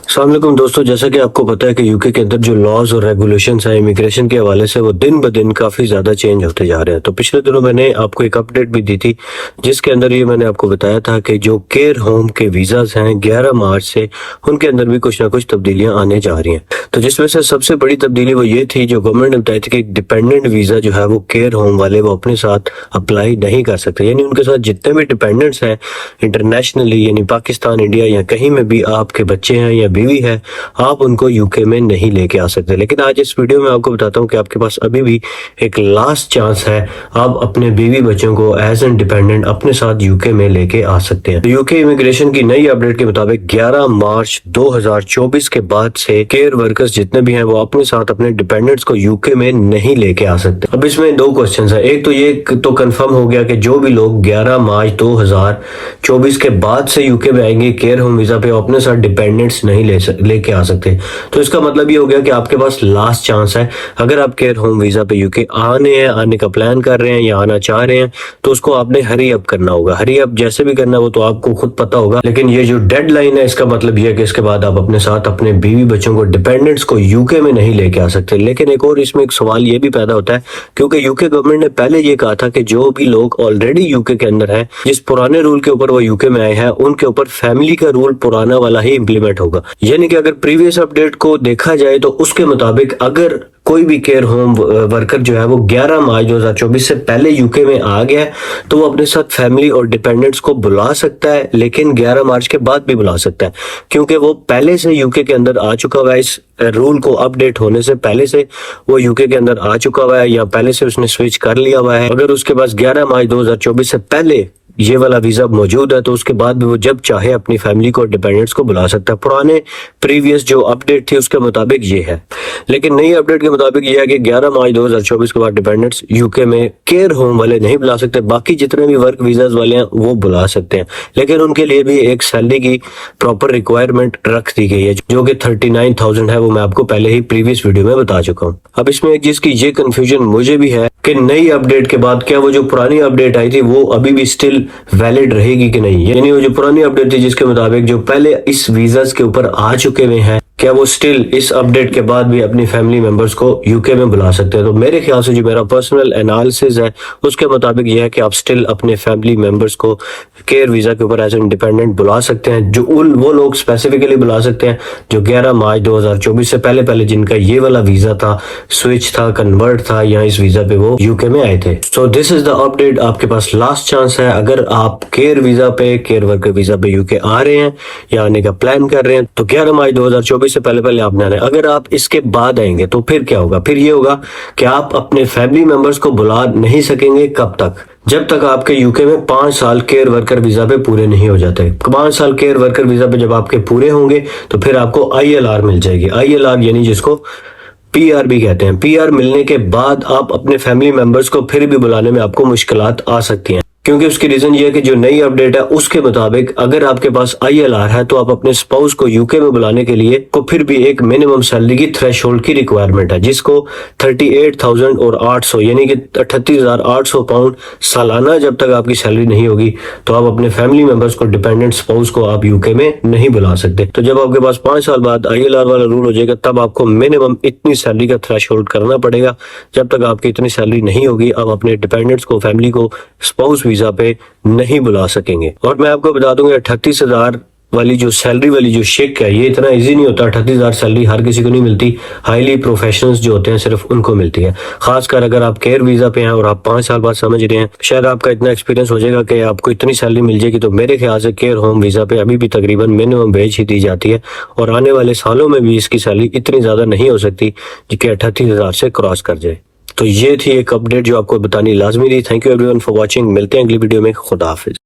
अस्सलाम वालेकुम दोस्तों, जैसा कि आपको पता है कि यूके के अंदर जो लॉज और रेगुलेशंस हैं इमिग्रेशन के हवाले से वो दिन ब दिन काफ़ी ज़्यादा चेंज होते जा रहे हैं। तो पिछले दिनों मैंने आपको एक अपडेट भी दी थी जिसके अंदर ये मैंने आपको बताया था कि जो केयर होम के वीज़ाज हैं 11 मार्च से उनके अंदर भी कुछ ना कुछ तब्दीलियां आने जा रही हैं। तो जिसमें से सबसे बड़ी तब्दीली वो ये थी, जो गवर्नमेंट ने बताई थी कि डिपेंडेंट वीज़ा जो है वो केयर होम वाले वो अपने साथ अप्लाई नहीं कर सकते, यानी उनके साथ जितने भी डिपेंडेंट्स हैं इंटरनेशनली, यानी पाकिस्तान, इंडिया या कहीं में भी आपके बच्चे हैं या बीवी है, आप उनको यूके में नहीं लेके आ सकते। लेकिन आज इस वीडियो में आपको बताता हूँ कि आपके पास अभी भी एक लास्ट चांस है, आप अपने बीवी बच्चों को एज एन डिपेंडेंट अपने साथ यूके में लेके आ सकते हैं। यूके इमिग्रेशन की नई अपडेट के मुताबिक 11 मार्च 2024 के बाद से केयर वर्कर्स जितने भी हैं वो अपने साथ अपने डिपेंडेंट्स को यूके में नहीं लेके आ सकते। अब इसमें दो क्वेश्चन है, एक तो ये तो कंफर्म हो गया कि जो भी लोग 11 मार्च 2024 के बाद से यूके में आएंगे केयर होम वीजा पे अपने साथ डिपेंडेंट्स नहीं लेके आ सकते। तो इसका मतलब ये हो गया कि आपके पास लास्ट चांस है। अगर आप केयर होम वीजा पे यूके आने का प्लान कर रहे हैं या आना चाह रहे हैं तो उसको आपने हरी अप करना होगा। हरी अप जैसे भी करना वो तो आपको खुद पता होगा, लेकिन ये जो डेडलाइन है इसका मतलब ये है कि इसके बाद आप अपने साथ अपने बीवी बच्चों को डिपेंडेंट्स को यूके में नहीं लेके आ सकते। लेकिन एक और इसमें एक सवाल ये भी पैदा होता है, क्योंकि यूके गवर्नमेंट ने पहले ये कहा था कि जो भी लोग ऑलरेडी यूके के अंदर है, जिस पुराने रूल के ऊपर वो यूके में आए हैं, उनके ऊपर फैमिली का रूल पुराना वाला ही इंप्लीमेंट होगा। यानी कि अगर प्रीवियस अपडेट को देखा जाए तो उसके मुताबिक अगर कोई भी केयर होम वर्कर जो है वो 11 मार्च 2024 से पहले यूके में आ गया है तो वो अपने साथ फैमिली और डिपेंडेंट्स को बुला सकता है, लेकिन 11 मार्च के बाद भी बुला सकता है क्योंकि वो पहले से यूके के अंदर आ चुका हुआ है। इस रूल को अपडेट होने से पहले से वो यूके के अंदर आ चुका हुआ है या पहले से उसने स्विच कर लिया हुआ है। अगर उसके पास 11 मार्च 2024 से पहले ये वाला वीजा मौजूद है तो उसके बाद भी वो जब चाहे अपनी फैमिली को डिपेंडेंट्स को बुला सकता है। पुराने प्रीवियस जो अपडेट थी उसके मुताबिक ये है, लेकिन नई अपडेट के मुताबिक ये है कि 11 मार्च 2024 के बाद डिपेंडेंट्स यूके में केयर होम वाले नहीं बुला सकते। बाकी जितने भी वर्क वीजाज वाले हैं वो बुला सकते हैं, लेकिन उनके लिए भी एक सैलरी की प्रॉपर रिक्वायरमेंट रख दी गई है जो कि 39,000 है। वो मैं आपको पहले ही प्रीवियस वीडियो में बता चुका हूँ। अब इसमें एक चीज की ये कंफ्यूजन मुझे भी है कि नई अपडेट के बाद क्या वो जो पुरानी अपडेट आई थी वो अभी भी स्टिल वैलिड रहेगी कि नहीं। यानी वो जो पुरानी अपडेट थी जिसके मुताबिक जो पहले इस वीजास के ऊपर आ चुके हुए हैं, क्या वो स्टिल इस अपडेट के बाद भी अपनी फैमिली मेंबर्स को यूके में बुला सकते हैं। तो मेरे ख्याल से जो मेरा पर्सनल एनालिसिस है उसके मुताबिक यह है कि आप स्टिल अपने फैमिली मेंबर्स को केयर वीजा के ऊपर एज एन डिपेंडेंट बुला सकते हैं। जो वो लोग स्पेसिफिकली बुला सकते हैं जो 11 मार्च 2024 से पहले जिनका ये वाला वीजा था, स्विच था, कन्वर्ट था या इस वीजा पे वो यूके में आए थे। So this is the update. आपके पास लास्ट चांस है, अगर आप केयर वीजा पे, केयर वर्कर वीजा पे यूके आ रहे हैं या आने का प्लान कर रहे हैं तो 11 मार्च 2024 से पहले आपने आना है। अगर आप इसके बाद आएंगे तो फिर क्या होगा? फिर ये होगा कि आप अपने फैमिली मेंबर्स को बुला नहीं सकेंगे। कब तक? जब तक आपके यूके में 5 साल केयर वर्कर वीजा पे पूरे नहीं हो जाते। 5 साल केयर वर्कर वीजा पे जब आपके पूरे होंगे तो फिर आपको ILR मिल जाएगी। ILR यानी जिसको PR भी कहते हैं। PR मिलने के बाद आप अपने फैमिली मेंबर्स को फिर भी बुलाने में आपको मुश्किलात आ सकती हैं, क्योंकि उसकी रीजन ये है कि जो नई अपडेट है उसके मुताबिक अगर आपके पास ILR है तो आप अपने स्पाउस को यूके में बुलाने के लिए को फिर भी एक मिनिमम सैलरी की थ्रेशोल्ड की रिक्वायरमेंट है, जिसको 38,800 यानी कि 38,800 पाउंड सालाना जब तक आपकी सैलरी नहीं होगी तो आप अपने फैमिली मेंबर्स को, डिपेंडेंट स्पाउस को आप यूके में नहीं बुला सकते। तो जब आपके पास 5 साल बाद ILR वाला रूल हो जाएगा तब आपको मिनिमम इतनी सैलरी का थ्रेशोल्ड करना पड़ेगा। जब तक आपकी इतनी सैलरी नहीं होगी आप अपने डिपेंडेंट्स को, फैमिली को स्पाउस वीजा पे नहीं बुला सकेंगे। और मैं आपको बता दूंगा 38,000 वाली जो सैलरी वाली जो शेक है ये इतना इजी नहीं होता। 38,000 सैलरी हर किसी को नहीं मिलती, हाईली प्रोफेशनल्स जो होते हैं सिर्फ उनको मिलती है। खासकर अगर आप केयर वीजा पे हैं और आप 5 साल बाद समझ रहे हैं, शायद आपका इतना एक्सपीरियंस हो जाएगा कि आपको इतनी सैलरी मिल जाएगी। तो मेरे ख्याल से केयर होम वीजा पे अभी भी तकरीबन मिनिमम वेज ही दी जाती है और आने वाले सालों में भी इसकी सैलरी इतनी ज्यादा नहीं हो सकती कि 38,000 से क्रॉस कर जाए। तो ये थी एक अपडेट जो आपको बतानी लाजमी थी। Thank you everyone for watching. मिलते हैं अगली वीडियो में। खुदा हाफिज।